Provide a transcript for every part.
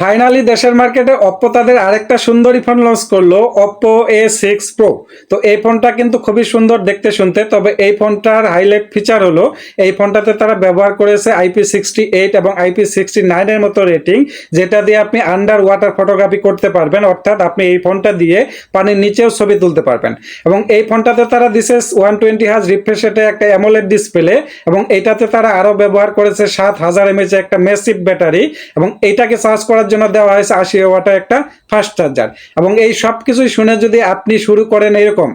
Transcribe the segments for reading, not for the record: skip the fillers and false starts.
Finally দেশের মার্কেটে Oppo তাদের আরেকটা সুন্দরী ফোন লঞ্চ করলো, অপ্পো A6 প্রো। তো এই ফোনটা কিন্তু খুবই সুন্দর দেখতে শুনতে, তবে এই ফোনটার হাইলাইট ফিচার হলো এই ফোনটাতে তারা ব্যবহার করেছে IP68 এবং IP69 এর মতো রেটিং, যেটা দিয়ে আপনি আন্ডার ওয়াটার ফটোগ্রাফি করতে পারবেন, অর্থাৎ আপনি এই ফোনটা দিয়ে পানির নিচেও ছবি তুলতে পারবেন। এবং এই ফোনটাতে তারা দিছে 120 হার্জ রিফ্রেশ রেটে একটা অ্যামোলেড ডিসপ্লে, এবং এইটাতে তারা আরো ব্যবহার করেছে 7000 mAh একটা ম্যাসিভ ব্যাটারি, এবং এইটাকে চার্জ করার জন্য দেওয়া হয়েছে 80 ওয়াটের একটা ফাস্ট চার্জার। এবং এই সব কিছুই শুনে যদি আপনি শুরু করেন এরকম,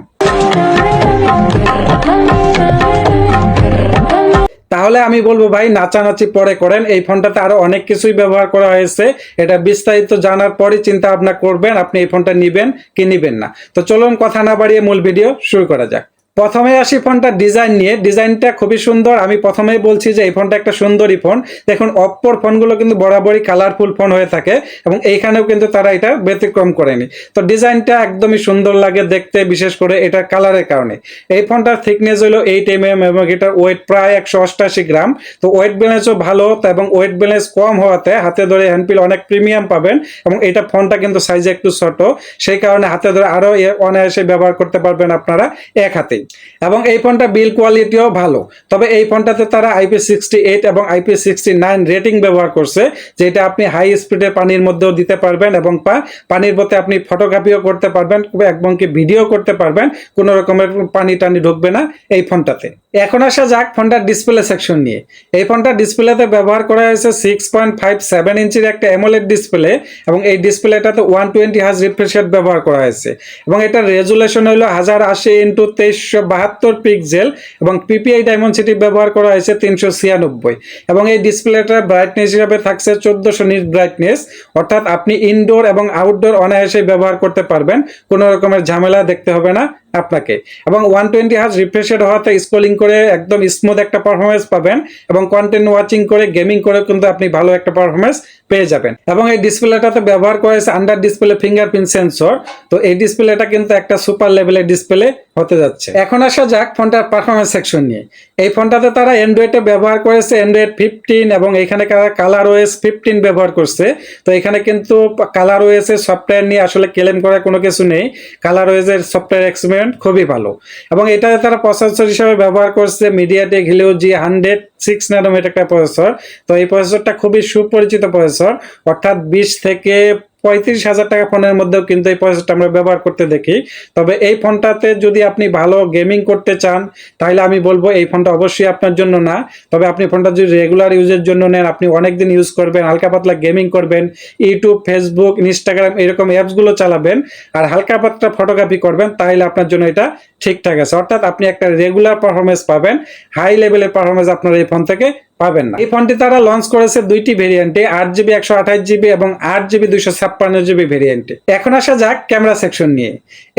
তাহলে আমি বলবো ভাই নাচানাচি পরে করেন। এই ফোনটাতে আরো অনেক কিছুই ব্যবহার করা হয়েছে, এটা বিস্তারিত জানার পরই চিন্তা ভাবনা করবেন আপনি এই ফোনটা নিবেন কি নিবেন না। তো চলুন কথা না বাড়িয়ে মূল ভিডিও শুরু করা যাক। প্রথমে আসি ফোনটার ডিজাইন নিয়ে। ডিজাইনটা খুবই সুন্দর। আমি প্রথমেই বলছি যে এই ফোনটা একটা সুন্দরী ফোন। দেখুন অপ্পোর ফোনগুলো কিন্তু বরাবরই কালারফুল ফোন হয়ে থাকে, এবং এইখানেও কিন্তু তারা এটা ব্যতিক্রম করেনি। তো ডিজাইনটা একদমই সুন্দর লাগে দেখতে, বিশেষ করে এটার কালারের কারণে। এই ফোনটার থিকনেস হলো 8 mm এবং এটার ওয়েট প্রায় 188 গ্রাম। তো ওয়েট ব্যালেন্সও ভালো, এবং ওয়েট ব্যালেন্স কম হওয়াতে হাতে ধরে হ্যান্ডপিল অনেক প্রিমিয়াম পাবেন। এবং এটা ফোনটা কিন্তু সাইজে একটু ছোট, সেই কারণে হাতে ধরে আরো অনায়াসে ব্যবহার করতে পারবেন আপনারা এক হাতেই। এবং এই ফোনটা বিল কোয়ালিটিও ভালো। তবে এই ফোনটাতে তারা IP68 এবং IP69 রেটিং ব্যবহার করছে, যেটা আপনি হাই স্পিডে পানির মধ্যেও দিতে পারবেন, এবং পানির মধ্যে আপনি ফটোগ্রাফিও করতে পারবেন এবং কি ভিডিও করতে পারবেন, কোনো রকমের পানি টানি ঢুকবে না এই ফোনটাতে। এখন আসা যাক ফোনটার ডিসপ্লে সেকশন নিয়ে। এই ফোনটার ডিসপ্লেতে ব্যবহার করা হয়েছে 6.57 ইঞ্চির একটা অ্যামোলেড ডিসপ্লে, এবং এই ডিসপ্লেটাতে 120 হার্জ রিফ্রেশ রেট ব্যবহার করা হয়েছে। এবং এটার রেজুলেশন হলো 1080x2372 পিক্সেল, এবং পিপিআই ডায়মন্ডসিটি ব্যবহার করা হয়েছে 396। এবং এই ডিসপ্লেটার ব্রাইটনেস হিসাবে থাকছে 1400 নিট ব্রাইটনেস, অর্থাৎ আপনি ইনডোর এবং আউটডোর অনায়াসে ব্যবহার করতে পারবেন, কোনো রকমের ঝামেলা দেখতে হবে না আপনাকে। এবং 120 হার্জ রিফ্রেশ রেট হওয়াতে স্ক্রলিং করে একদম স্মুথ একটা পারফরমেন্স পাবেন, এবং কন্টেন্ট ওয়াচিং করে গেমিং করে কিন্তু আপনি ভালো একটা পারফরমেন্স পেয়ে যাবেন। এবং এই ডিসপ্লেটাতে ব্যবহার করেছে আন্ডার ডিসপ্লে ফিঙ্গারপ্রিন্ট সেন্সর। তো এই ডিসপ্লেটা কিন্তু একটা সুপার লেভেলের ডিসপ্লে হতে যাচ্ছে। এখন আসা যাক ফোনটার পারফরমেন্স সেকশন নিয়ে। এই ফোনটাতে তারা অ্যান্ড্রয়েডে ব্যবহার করেছে অ্যান্ড্রয়েড 15, এবং এখানে কালার ওএস 15 ব্যবহার করছে। তো এখানে কিন্তু কালার ওএস এর সফটওয়্যার নিয়ে আসলে ক্লেম করার কোনো কিছু নেই। কালার ওএস এর সফটওয়্যার এক্সপেরিয়েন্স খুবই ভালো। এবং এটাতে তারা প্রসেসর হিসেবে ব্যবহার করছে মিডিয়াটেক হিলিও G100 6 ন্যানোমিটার একটা প্রসেসর। তো এই প্রসেসরটা খুবই সুপরিচিত প্রসেসর, অর্থাৎ 20 থেকে 35,000 টাকা ফোনের মধ্যেও কিন্তু এই প্রসেসরটা আমরা ব্যবহার করতে দেখি। তবে এই ফোনটাতে যদি আপনি ভালো গেমিং করতে চান, তাহলে আমি বলবো এই ফোনটা অবশ্যই আপনার জন্য না। তবে আপনি ফোনটা যদি রেগুলার ইউজের জন্য নেন, আপনি অনেকদিন ইউজ করবেন, হালকা পাতলা গেমিং করবেন, ইউটিউব, ফেসবুক, ইনস্টাগ্রাম এরকম অ্যাপসগুলো চালাবেন, আর হালকা পাতলা ফটোগ্রাফি করবেন, তাহলে আপনার জন্য এটা ঠিকঠাক আছে। অর্থাৎ আপনি একটা রেগুলার পারফরমেন্স পাবেন, হাই লেভেলের পারফরমেন্স আপনার এই ফোন থেকে পাবেন না। এই ফোনটি তারা লঞ্চ করেছে দুইটি ভেরিয়েন্টে, 8GB 128GB এবং 8GB 256GB ভেরিয়েন্টে। এখন আসা যাক ক্যামেরা সেকশন নিয়ে।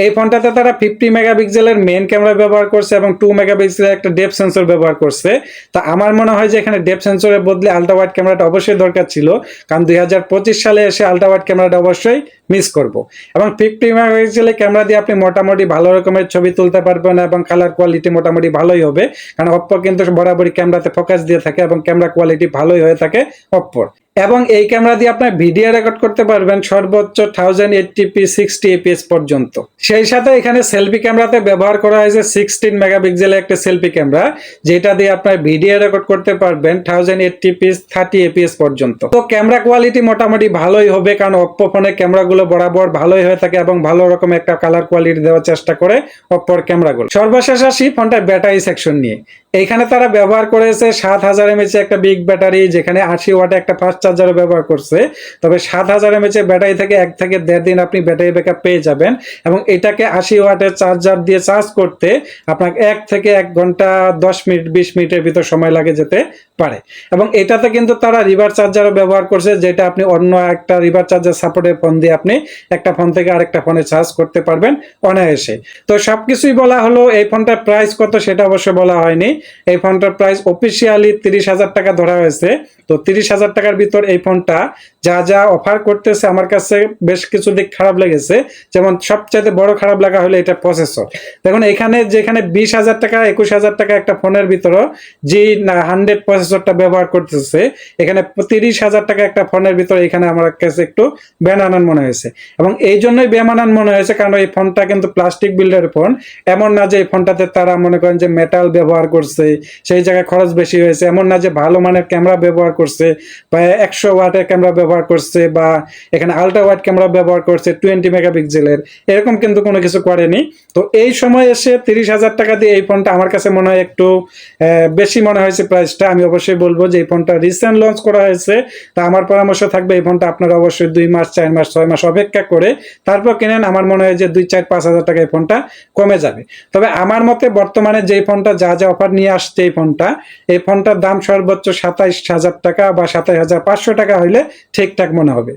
এই ফোনটাতে তারা 50 মেগাপিক্সেলের মেইন ক্যামেরা ব্যবহার করছে, এবং 2 মেগাপিক্সেলের একটা ডেপথ সেন্সর ব্যবহার করছে। তা আমার মনে হয় যে এখানে ডেপথ সেন্সরের বদলে আলট্রা ওয়াইড ক্যামেরাটা অবশ্যই দরকার ছিল, কারণ 2025 সালে এসে আলট্রা ওয়াইড ক্যামেরাটা অবশ্যই মিস করব। এবং 50 মেগাপিক্সেলের ক্যামেরা দিয়ে আপনি মোটামুটি ভালো রকমের ছবি তুলতে পারবেন, এবং কালার কোয়ালিটি মোটামুটি ভালোই হবে, কারণ অপ্পো কিন্তু বরাবরই ক্যামেরাতে ফোকাস দিয়ে থাকে, এবং ক্যামেরা কোয়ালিটি ভালোই হয়ে থাকে অপ্পোর। এবং এই ক্যামেরা দিয়ে আপনার ভিডিও রেকর্ড করতে পারবেন সর্বোচ্চ 1080p 60 fps পর্যন্ত। সেই সাথে এখানে সেলফি ক্যামেরাতে ব্যবহার করা হয়েছে 16 মেগাপিক্সেলের একটা সেলফি ক্যামেরা, যেটা দিয়ে আপনার ভিডিও রেকর্ড করতে পারবেন 1080p 30 fps পর্যন্ত। তো ক্যামেরা কোয়ালিটি মোটামুটি ভালোই হবে, কারণ অপ্পো ফোনের ক্যামেরাগুলো বরাবর ভালোই হয়ে থাকে, এবং ভালো রকম একটা কালার কোয়ালিটি দেওয়ার চেষ্টা করে অপ্পোর ক্যামেরাগুলো। সর্বশেষ আসি ফোনটার ব্যাটারি সেকশন নিয়ে। এইখানে তারা ব্যবহার করেছে 7000 mAh একটা বিগ ব্যাটারি, যেখানে 80 ওয়াটে একটা ফাস্ট চার্জার ব্যবহার করছে। তবে 7000 mAh ব্যাটারি থেকে 1 থেকে 1.5 দিন আপনি ব্যাটারি ব্যাকআপ পেয়ে যাবেন, এবং এটাকে 80 ওয়াটের চার্জার দিয়ে চার্জ করতে আপনার 1 থেকে 1 ঘন্টা 10 মিনিট 20 মিনিটের ভিতর সময় লাগে যেতে পারে। এবং এটাতে কিন্তু তারা রিভার্স চার্জারও ব্যবহার করছে, যেটা আপনি অন্য একটা রিভার্স চার্জার সাপোর্টের ফোন দিয়ে আপনি একটা ফোন থেকে আরেকটা ফোনে চার্জ করতে পারবেন অনায়াসে। তো সবকিছুই বলা হলো। এই ফোনটার প্রাইস কত সেটা অবশ্য বলা হয়নি। এই ফোনটার প্রাইস অফিসিয়ালি 30,000 টাকা ধরা হয়েছে। তো 30,000 টাকার ভিতর এই ফোনটা যা যা অফার করতেছে আমার কাছে বেশ কিছু দিক খারাপ লেগেছে। যেমন সবচাইতে বড় খারাপ লাগা হলো এটা প্রসেসর। দেখুন এখানে যেখানে 20,000 টাকা 21,000 টাকা একটা ফোনের ভিতরও G100 প্রসেসরটা ব্যবহার করতেছে, এখানে 30,000 টাকা একটা ফোনের ভিতরে এখানে আমার কাছে একটু বেমানান মনে হয়েছে। এবং এই জন্যই বেমানান মনে হয়েছে কারণ এই ফোনটা কিন্তু প্লাস্টিক বিল্ডের ফোন। এমন না যে এই ফোনটাতে তারা মনে করেন যে মেটাল ব্যবহার করছে, সেই জায়গায় খরচ বেশি হয়েছে। এমন না যে ভালো মানের ক্যামেরা ব্যবহার করছে বা 100 ওয়াটের ক্যামেরা ব্যবহার করছে বা এখানে আল্ট্রা ওয়াইড ক্যামেরা ব্যবহার করছে 20 মেগাপিক্সেলের, এরকম কিন্তু কোনো কিছু করেনি। তো এই সময় এসে 30,000 টাকা দিয়ে এই ফোনটা আমার কাছে মনে হয় একটু বেশি মনে হয়েছে প্রাইসটা। আমি অবশ্যই বলবো যে এই ফোনটা রিসেন্ট লঞ্চ করা হয়েছে, তা আমার পরামর্শ থাকবে এই ফোনটা আপনারা অবশ্যই 2 মাস 4 মাস 6 মাস অপেক্ষা করে তারপর কিনেন। আমার মনে হয় যে 2 4 5,000 টাকা এই ফোনটা কমে যাবে। তবে আমার মতে বর্তমানে যেই ফোনটা যা যা অফার নিয়ে আসছে এই ফোনটার দাম সর্বোচ্চ 27,000 টাকা বা 27,500 টাকা হইলে ঠিকঠাক মনে হবে।